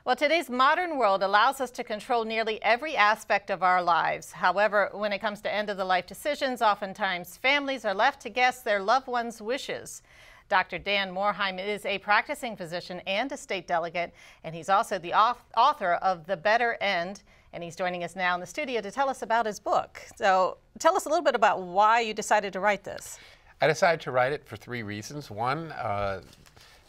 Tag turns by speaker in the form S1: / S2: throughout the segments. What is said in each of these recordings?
S1: Well, today's modern world allows us to control nearly every aspect of our lives. However, when it comes to end-of-the-life decisions, oftentimes families are left to guess their loved ones' wishes. Dr. Dan Morhaim is a practicing physician and a state delegate, and he's also the author of The Better End, and he's joining us now in the studio to tell us about his book. So tell us a little bit about why you decided to write this.
S2: I decided to write it for three reasons. One,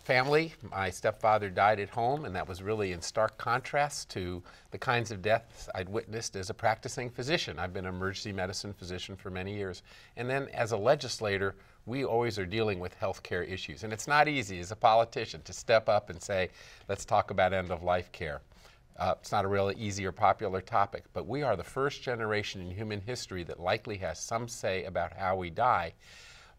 S2: family. My stepfather died at home, and that was really in stark contrast to the kinds of deaths I'd witnessed as a practicing physician. I've been an emergency medicine physician for many years. And then as a legislator, we always are dealing with healthcare issues. And it's not easy as a politician to step up and say, let's talk about end-of-life care. It's not a really easy or popular topic, but we are the first generation in human history that likely has some say about how we die.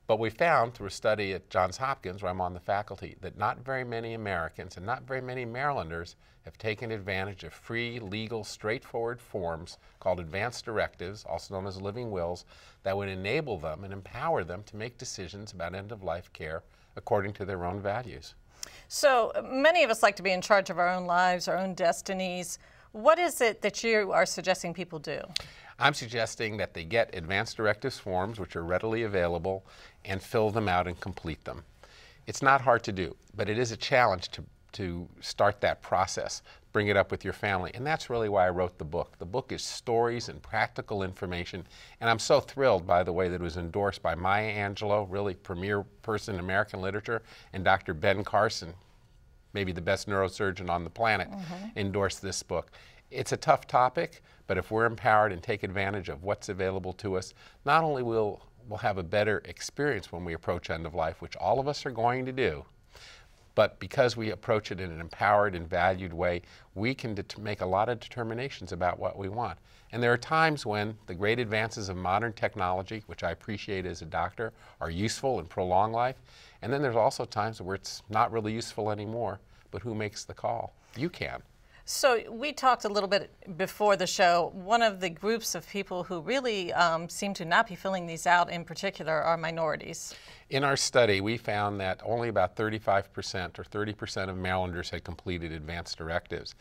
S2: But we found through a study at Johns Hopkins, where I'm on the faculty, that not very many Americans and not very many Marylanders have taken advantage of free, legal, straightforward forms called advance directives, also known as living wills, that would enable them and empower them to make decisions about end-of-life care according to their own values.
S1: So many of us like to be in charge of our own lives, our own destinies. What is it that you are suggesting people do?
S2: I'm suggesting that they get advance directives forms, which are readily available, and fill them out and complete them. It's not hard to do, but it is a challenge to start that process, bring it up with your family, and that's really why I wrote the book. The book is stories and practical information, and I'm so thrilled, by the way, that it was endorsed by Maya Angelou, really premier person in American literature, and Dr. Ben Carson, maybe the best neurosurgeon on the planet, endorsed this book. It's a tough topic, but if we're empowered and take advantage of what's available to us, not only will we'll have a better experience when we approach end of life, which all of us are going to do, but because we approach it in an empowered and valued way, we can make a lot of determinations about what we want. And there are times when the great advances of modern technology, which I appreciate as a doctor, are useful and prolong life. And then there's also times where it's not really useful anymore, but who makes the call? You can.
S1: So we talked a little bit before the show. One of the groups of people who really seem to not be filling these out in particular are minorities.
S2: In our study, we found that only about 35% or 30% of Marylanders had completed advance directives.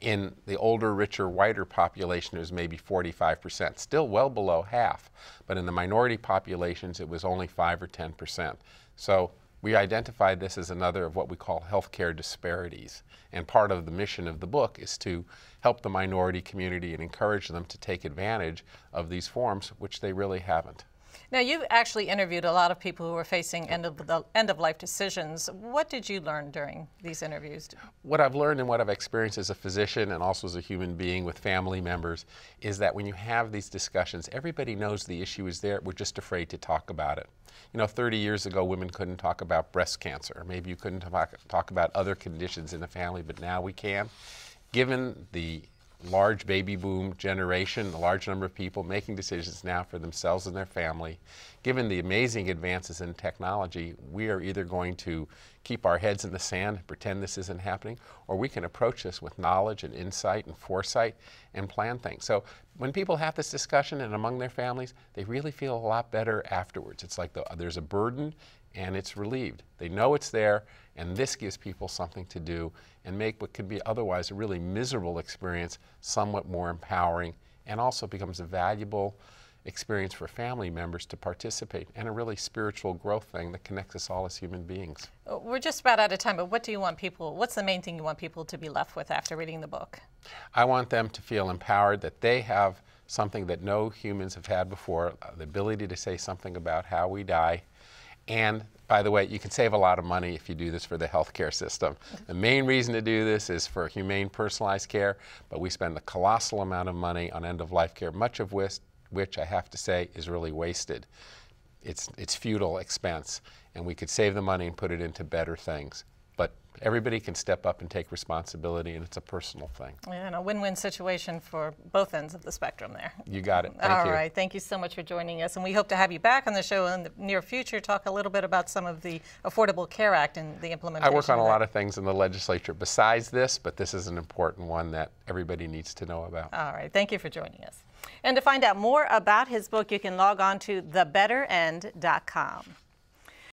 S2: In the older, richer, whiter population, it was maybe 45%, still well below half. But in the minority populations, it was only 5 or 10%. So we identified this as another of what we call healthcare disparities. And part of the mission of the book is to help the minority community and encourage them to take advantage of these forms, which they really haven't.
S1: Now, you've actually interviewed a lot of people who are facing end-of-life decisions. What did you learn during these interviews?
S2: What I've learned and what I've experienced as a physician and also as a human being with family members is that when you have these discussions, everybody knows the issue is there. We're just afraid to talk about it. You know, 30 years ago, women couldn't talk about breast cancer, or maybe you couldn't talk about other conditions in the family, but now we can. Given the large baby boom generation, a large number of people making decisions now for themselves and their family, given the amazing advances in technology, we are either going to keep our heads in the sand and pretend this isn't happening, or we can approach this with knowledge and insight and foresight and plan things. So when people have this discussion and among their families, they really feel a lot better afterwards. It's like there's a burden and it's relieved. They know it's there, and this gives people something to do and make what could be otherwise a really miserable experience somewhat more empowering, and also becomes a valuable experience for family members to participate, and a really spiritual growth thing that connects us all as human beings.
S1: We're just about out of time, but what do you want people, what's the main thing you want people to be left with after reading the book?
S2: I want them to feel empowered, that they have something that no humans have had before, the ability to say something about how we die. And by the way, you can save a lot of money if you do this for the healthcare system. The main reason to do this is for humane, personalized care, but we spend a colossal amount of money on end-of-life care, much of which I have to say is really wasted. It's futile expense, and we could save the money and put it into better things. But everybody can step up and take responsibility, and it's a personal thing.
S1: Yeah, and a win-win situation for both ends of the spectrum there.
S2: You got it. Thank you.
S1: All right. Thank you so much for joining us, and we hope to have you back on the show in the near future, talk a little bit about some of the Affordable Care Act and the implementation.
S2: I work on a lot of things in the legislature besides this, but this is an important one that everybody needs to know about.
S1: All right. Thank you for joining us. And to find out more about his book, you can log on to thebetterend.com.